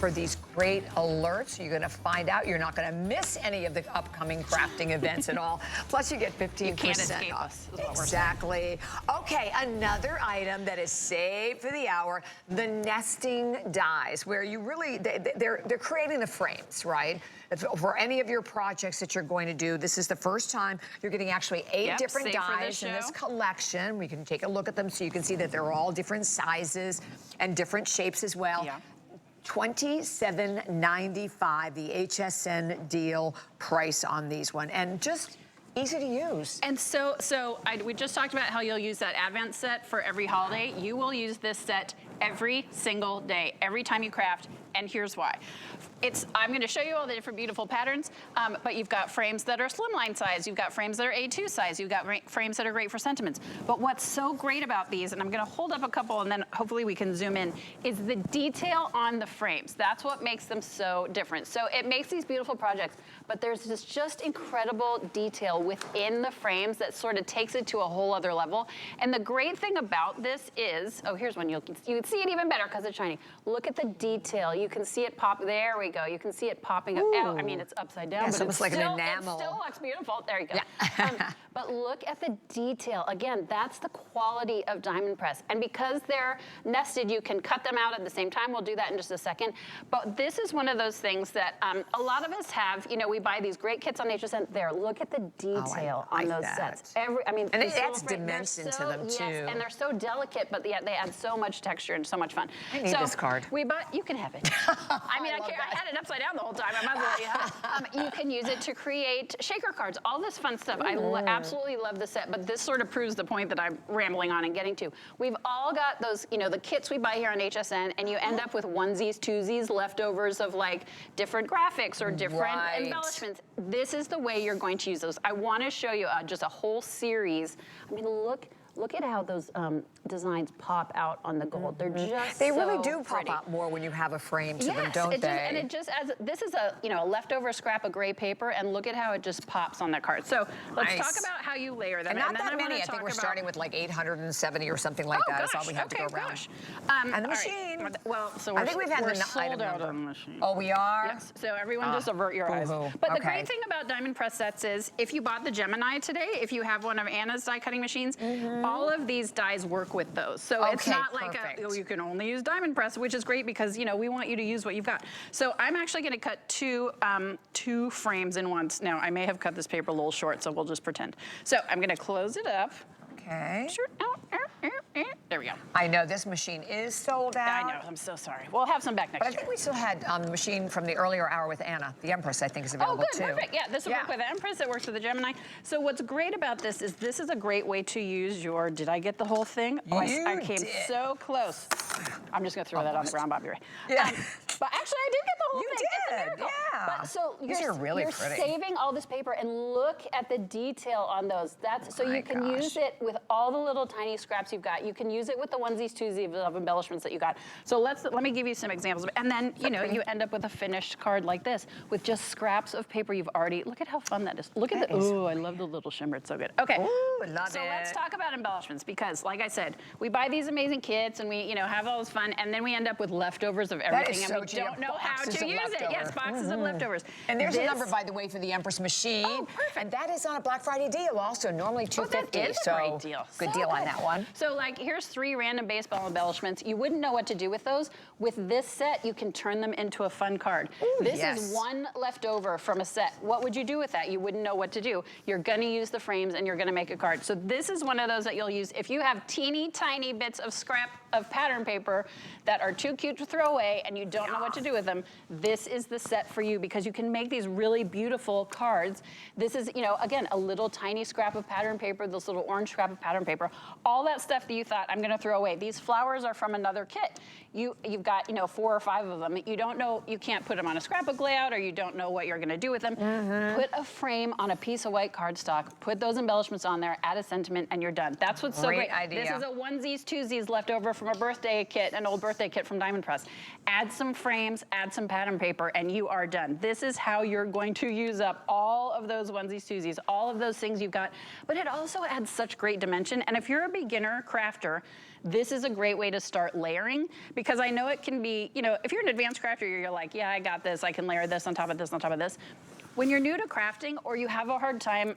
for these great alerts. You're gonna find out. You're not gonna miss any of the upcoming crafting events at all. Plus you get 15% you can't escape off. us, is what we're Exactly. Okay, another item that is saved for the hour, the nesting dies, where you really, they're creating the frames, right? For any of your projects that you're going to do, this is the first time you're getting actually 8 different dies in this collection. We can take a look at them so you can see that they're all different sizes and different shapes as well. Yeah. $27.95, the HSN deal price on these one, and just easy to use. And we just talked about how you'll use that Advent set for every holiday. You will use this set every single day, every time you craft, and here's why. I'm gonna show you all the different beautiful patterns, but you've got frames that are slimline size, you've got frames that are A2 size, you've got frames that are great for sentiments. But what's so great about these, and I'm gonna hold up a couple and then hopefully we can zoom in, is the detail on the frames. That's what makes them so different. So it makes these beautiful projects, but there's this just incredible detail within the frames that sort of takes it to a whole other level. And the great thing about this is, oh, here's one, you can see it even better because it's shiny. Look at the detail. You can see it pop, there we go. You can see it popping up out. I mean, it's upside down, but it's like still, an enamel. It still looks beautiful. There you go. Yeah. But look at the detail. Again, that's the quality of diamond press. And because they're nested, you can cut them out at the same time. We'll do that in just a second. But this is one of those things that a lot of us have. You know, we buy these great kits on HSN. There, look at the detail on those sets. And it adds dimension to them too. Yes, and they're so delicate, but yet they add so much texture and so much fun. I need this card. You can have it. I mean, I had it upside down the whole time. I might as well let you have it. You can use it to create shaker cards, all this fun stuff. I absolutely love the set, but this sort of proves the point that I'm rambling on and getting to. We've all got those, you know, the kits we buy here on HSN, and you end up with onesies, twosies, leftovers of like different graphics or different embellishments. This is the way you're going to use those. I want to show you just a whole series. I mean, look at how those designs pop out on the gold. They're just They really so do pretty. pop out more when you have a frame to them, Yes, don't they? and it just adds, this is a leftover scrap of gray paper, and look at how it just pops on that card. So let's talk about how you layer them. And not that many. I think we're starting with like 870 or something like that. That's all we have to go around. And the machine. Well, so I think we've had the sold item out number. on the machine. Oh, we are? Yes, so everyone just avert your eyes. But the great thing about diamond press sets is, if you bought the Gemini today, if you have one of Anna's die cutting machines, all of these dies work with those. So it's not like you can only use diamond press, which is great because, you know, we want you to use what you've got. So I'm actually going to cut two frames in once. Now, I may have cut this paper a little short, so we'll just pretend. So I'm going to close it up. Okay. There we go. I know this machine is sold out. I know. I'm so sorry. We'll have some back next year. But I think we still had the machine from the earlier hour with Anna. The Empress, I think, is available too. Oh, good. Perfect. Yeah, this will work with the Empress. It works with the Gemini. So what's great about this is a great way to use your, did I get the whole thing? Oh, I came so close. I'm just going to throw that on the ground, Bobby Ray. Yeah. But actually, I did get the whole thing. You did, it's a miracle. yeah. But so These are really pretty. Saving all this paper, and look at the detail on those. So you can use it with all the little tiny scraps you've got. You can use it with the onesies, twosies of embellishments that you got. So let me give you some examples. And then, you know, you end up with a finished card like this with just scraps of paper you've already, look at how fun that is. Look at the, ooh, I love the little shimmer. It's so good. Okay. Ooh, love it. So let's talk about embellishments, because like I said, we buy these amazing kits and we, you know, have all this fun, and then we end up with leftovers of everything, and we don't know how to use it. Yes, boxes of leftovers. And there's a number, by the way, for the Empress machine. Oh, perfect. And that is on a Black Friday deal also, normally $250. That is a great deal. Good deal on that one. So like, here's 3 random baseball embellishments. You wouldn't know what to do with those. With this set, you can turn them into a fun card. Ooh, this is one leftover from a set. What would you do with that? You wouldn't know what to do. You're gonna use the frames and you're gonna make a card. So this is one of those that you'll use if you have teeny tiny bits of scrap of pattern paper that are too cute to throw away and you don't know what to do with them. This is the set for you, because you can make these really beautiful cards. This is, you know, again, a little tiny scrap of pattern paper, this little orange scrap of pattern paper, all that stuff that you thought, I'm gonna throw away. These flowers are from another kit. You've got, you know, 4 or 5 of them. You don't know, you can't put them on a scrapbook layout, or you don't know what you're gonna do with them. Put a frame on a piece of white cardstock, put those embellishments on there, add a sentiment, and you're done. That's what's so great. Idea. This is a onesies, twosies leftover from a birthday kit, an old birthday kit from Diamond Press. Add some frames, add some pattern paper, and you are done. This is how you're going to use up all of those onesies, twosies, all of those things you've got. But it also adds such great dimension. And if you're a beginner crafter, this is a great way to start layering, because I know it can be, you know, if you're an advanced crafter, you're like, yeah, I got this. I can layer this on top of this on top of this. When you're new to crafting, or you have a hard time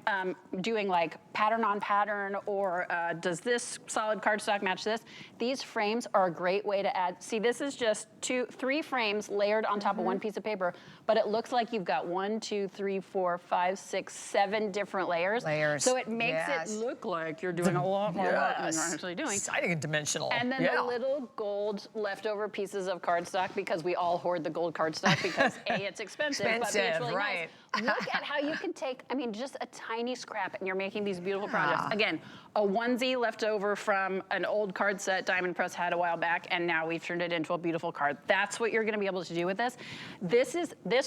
doing like pattern on pattern, or does this solid cardstock match this? These frames are a great way to add. See, this is just 3 frames layered on top of one piece of paper, but it looks like you've got 1, 2, 3, 4, 5, 6, 7 different layers. So it makes it look like you're doing a lot more work than you're actually doing. Exciting and dimensional. And then the little gold leftover pieces of cardstock, because we all hoard the gold cardstock because A, it's expensive, but B, it's really nice. Look at how you can take, I mean, just a tiny scrap and you're making these beautiful projects. Again, a onesie left over from an old card set Diamond Press had a while back, and now we've turned it into a beautiful card. That's what you're gonna be able to do with this. This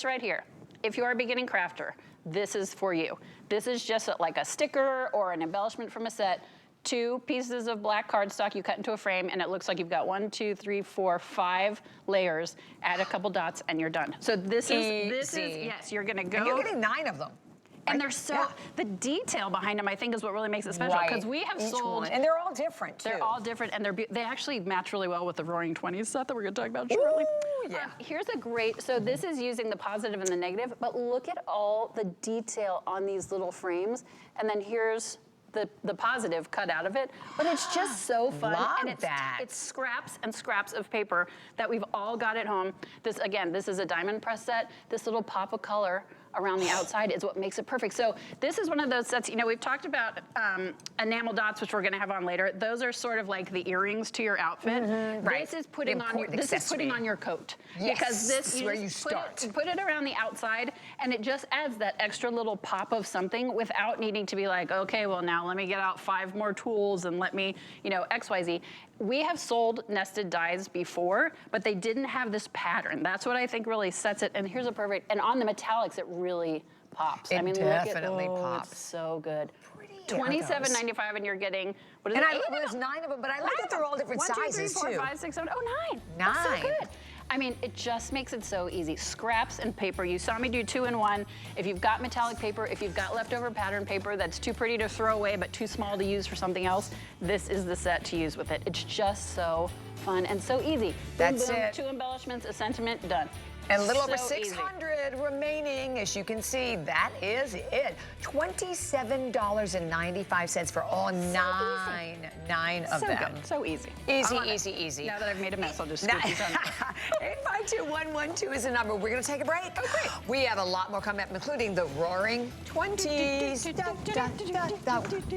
right here, if you are a beginning crafter, this is for you. This is just like a sticker or an embellishment from a set. 2 pieces of black cardstock you cut into a frame, and it looks like you've got 1, 2, 3, 4, 5 layers. Add a couple dots, and you're done. So this is yes, you're gonna go. And you're getting 9 of them. And they're so, the detail behind them, I think, is what really makes it special. Because we have sold. And they're all different, too. They're all different, and they actually match really well with the Roaring 20s set that we're gonna talk about shortly. Here's a great, so this is using the positive and the negative, but look at all the detail on these little frames. And then here's the positive cut out of it, but it's just so fun. And it's scraps and scraps of paper that we've all got at home. This, again, this is a Diamond Press set. This little pop of color around the outside is what makes it perfect. So this is one of those sets, you know, we've talked about enamel dots, which we're gonna have on later. Those are sort of like the earrings to your outfit. This is putting on your coat. Because this is where you start. Put it around the outside, and it just adds that extra little pop of something without needing to be like, okay, well now let me get out 5 more tools and let me, you know, XYZ. We have sold nested dies before, but they didn't have this pattern. That's what I think really sets it. And here's a perfect, and on the metallics, it really pops. I mean, definitely look at, pops. It's so good. $27.95, and you're getting, what is it? And there's 9 of them, but I like that they're all different sizes, 1, 2, 3, 4, 5, 6, 7, 9. 9. That's so good. I mean, it just makes it so easy. Scraps and paper. You saw me do 2-in-1. If you've got metallic paper, if you've got leftover pattern paper that's too pretty to throw away but too small to use for something else, this is the set to use with it. It's just so fun and so easy. That's boom, boom, it. 2 embellishments, a sentiment, done. And a little over So 600 remaining, as you can see. That is it. $27.95 for all 9 of them. Good. So easy. Easy. Now that I've made a mess, I'll just scoop these on. 852-112 is the number. We're going to take a break. Oh, great. We have a lot more coming up, including the Roaring 20s. We're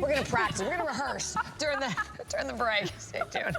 going to practice. We're going to rehearse during the break. Stay tuned.